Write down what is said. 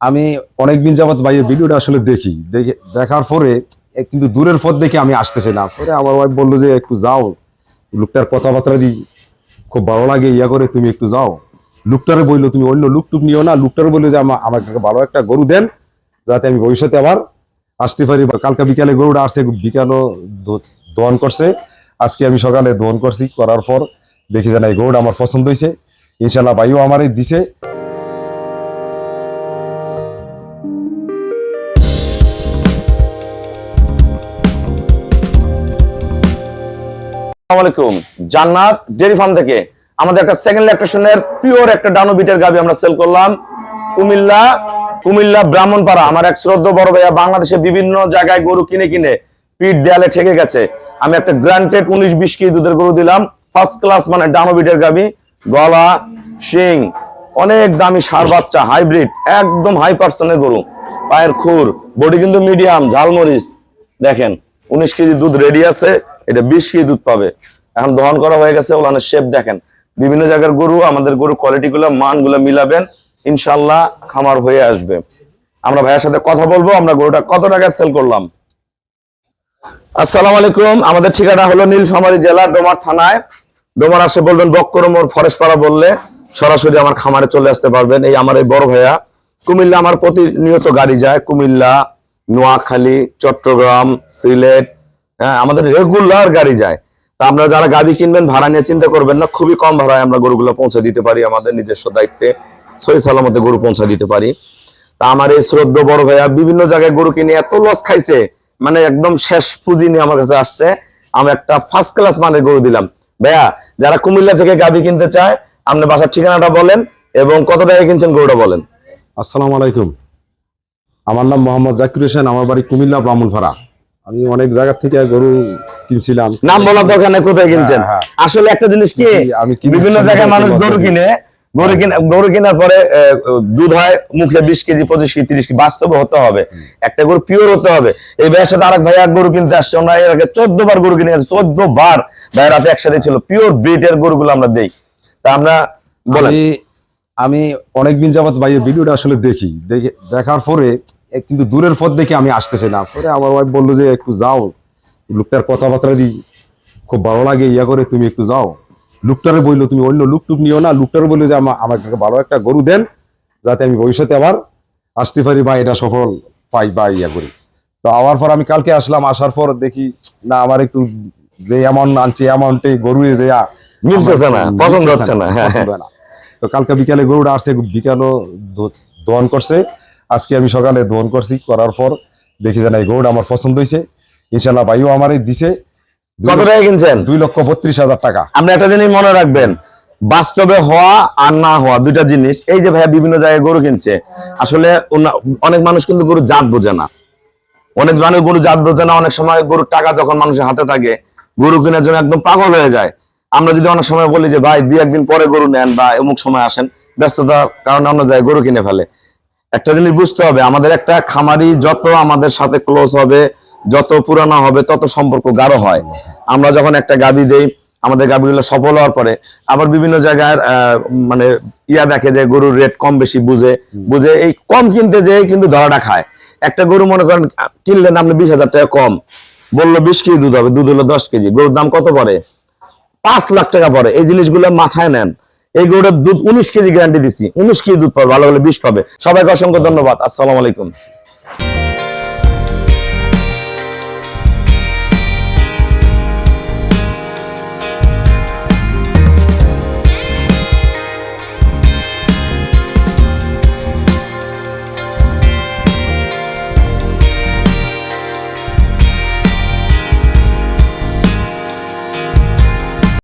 আমি অনেকদিন যাবত ভাইয়ের ভিডিওটা আসলে দেখার পরে কিন্তু দূরের পথ দেখে আমি আসতেছি না। পরে আমার ওয়াইফ বললো যে একটু যাও, লোকটার কথাবার্তা খুব ভালো লাগে, ইয়া করে তুমি একটু যাও। লোকটারে বললো তুমি অন্য লুকটুক নিও না, লোকটারে বললো যে আমাকে ভালো একটা গরু দেন যাতে আমি ভবিষ্যতে আবার আসতে পারি। কালকে বিকালে গরুটা আসছে, বিকালও দহন করছে, আজকে আমি সকালে দহন করছি। করার পর দেখি যে না, এই গরুটা আমার পছন্দ হয়েছে, ইনশাল্লাহ ভাইও আমারই দিছে। আসসালামু আলাইকুম। জান্নাত ডেয়ারি ফার্ম থেকে আমাদের একটা সেকেন্ড ল্যাকটেশনের পিওর একটা ডানো বিটের গাবি আমরা সেল করলাম কুমিল্লা ব্রাহ্মণপাড়া। আমার এক শ্রদ্ধেয় বড় ভাইয়া বাংলাদেশে বিভিন্ন জায়গায় গরু কিনে পিঠ দেয়ালে ঠেকে গেছে। আমি একটা গ্রান্টেড 19-20 কেজি দুধের গরু দিলাম, ফার্স্ট ক্লাস মানে ডানো বিটের গাবি, গলা শিং অনেক দামি, সার বাচ্চা হাইব্রিড, একদম হাই পার্সেন্টের গরু, পায়ের খুর, বডি কিন্তু মিডিয়াম, ঝালমরিচ। দেখেন 19 কেজি দুধ রেডি আছে, এটা 20 কেজি দুধ পাবে। এখন দহন করা হয়ে গেছে, ওলানের শেপ দেখেন। বিভিন্ন জায়গার গরু, আমাদের গরু কোয়ালিটি গুলো মানগুলো মিলাবেন, ইনশাল্লাহ খামার হয়ে আসবে। আমরা ভাইয়ের সাথে কথা বলবো আমরা গরুটা কত টাকায় সেল করলাম। আসসালামু আলাইকুম। আমাদের ঠিকানা হলো নীলফামারী জেলা ডোমার থানায়। ডোমার আসে বলবেন বক্করমোর ফরেস্টপাড়া বললে সরাসরি আমার খামারে চলে আসতে পারবেন। এই আমার এই বড় ভাইয়া কুমিল্লা, আমার প্রতিনিয়ত গাড়ি যায় কুমিল্লা, নোয়াখালী, চট্টগ্রাম, সিলেট, হ্যাঁ আমাদের রেগুলার গাড়ি যায়। তা আমরা যারা গাড়ি কিনবেন ভাড়া নিয়ে চিন্তা করবেন না, খুবই কম ভাড়ায় আমরা গরুগুলো পৌঁছে দিতে পারি, আমাদের নিজস্ব দায়িত্বে সহি সালামতে গরু পৌঁছে দিতে পারি। তা আমার এই শ্রদ্ধেয় বড় ভাইয়া বিভিন্ন জায়গায় গরু কিনে এত লস খাইছে, মানে একদম শেষ পুঁজি নিয়ে আমার কাছে আসছে। আমি একটা ফার্স্ট ক্লাস মানের গরু দিলাম। ভাইয়া যারা কুমিল্লা থেকে গাভী কিনতে চায়, আপনি বাসার ঠিকানাটা বলেন এবং কত টাকা কিনছেন গরুটা বলেন। আসসালামু আলাইকুম, আমার নাম মোহাম্মদ জাকির হোসেন, আমার বাড়ি কুমিল্লা ব্রাহ্মণপাড়া। আমি অনেক জায়গা থেকে গরু কিনছিলাম, নাম বলার দরকার নেই কোথায় কিনছেন। আসলে একটা জিনিস কি, আমি বিভিন্ন জায়গায় মানুষ গরু কিনে, গরু কেনার পরে দুধ হয় মুখে 20 কেজি 25 কেজি 30 কেজি, বাস্তবে হতে হবে একটা গরু পিওর হতে হবে। এই ভাইয়ের সাথে আরেক ভাই এক গরু কিনতে আসছে, আমরা এর আগে 14 বার গরু কিনে গেছে, 14 বার ভাইয়ের রাতে একসাথে ছিল। পিওর ব্রিডের গরুগুলো আমরা দেই। তা আমরা আমি অনেকদিন যাবত ভাইয়ের ভিডিওটা আসলে দেখার পরে কিন্তু দূরের পথ দেখে আমি আসতেছি না। পরে আমার ওয়াইফ বললো যে একটু যাও, লোকটার কথাবার্তা খুব ভালো লাগে, ইয়া করে তুমি একটু যাও। লোকটারে বললো তুমি অন্য লুকটুক নিও না, লোকটারে বললো যে আমাকে ভালো একটা গরু দেন যাতে আমি ভবিষ্যতে আবার আসতে পারি বা এটা সফল পাই বা ইয়া করি। তো আওয়ার পর আমি কালকে আসলাম, আসার পর দেখি না আমার একটু যে অ্যামাউন্ট আনছি অ্যামাউন্টে গরু যে মিলতেছে না, পছন্দ হচ্ছে না। তো কালকে বিকালে গরুটা আসছে, বিকালও দহন করছে, আজকে আমি সকালে দহন করছি। করার পর দেখি যে না, এই গরুটা আমার পছন্দ হয়েছে, ইনশাল্লাহ ভাইও আমারই দিছে। কত টাকা কিনছেন? 2,32,000 টাকা। আপনি একটা জিনিস মনে রাখবেন, বাস্তবে হওয়া আর না হওয়া দুইটা জিনিস। এই যে ভাইয়া বিভিন্ন জায়গায় গরু কিনছে, আসলে অনেক মানুষ কিন্তু গরু জাত বোঝে না, অনেক মানুষ গরু জাত বোঝে না। অনেক সময় গরুর টাকা যখন মানুষের হাতে থাকে, গরু কেনার জন্য একদম পাগল হয়ে যায়। আমরা যদি অনেক সময় বলি যে ভাই 2-1 দিন পরে গরু নেন বা অমুক সময় আসেন, ব্যস্ততার কারণে অন্য জায়গায় গরু কিনে ফেলে। একটা জিনিস বুঝতে হবে, আমাদের একটা খামারি যত আমাদের সাথে ক্লোজ হবে, যত পুরানো হবে, তত সম্পর্ক গাঢ় হয়। আমরা যখন একটা গাবি দেই, আমাদের গাবিগুলো সফল হওয়ার পরে আবার বিভিন্ন জায়গায় মানে দেখে যে গরুর রেট কম বেশি বুঝে এই কম কিনতে যেয়ে কিন্তু ধরাটা খায়। একটা গরু মনে করেন কিনলেন আপনি 20,000 টাকা কম, বললো 20 কেজি দুধ হবে, দুধ হলো 10 কেজি, গরুর দাম কত পড়ে? 5 লাখ টাকা পড়ে। এই জিনিসগুলো মাথায় নেন। এই গরুর দুধ 19 কেজি গ্যারান্টি দিচ্ছি, 19 কেজি দুধ পাবে, ভালো হলে 20 পাবে। সবাইকে অসংখ্য ধন্যবাদ। আসসালামু আলাইকুম।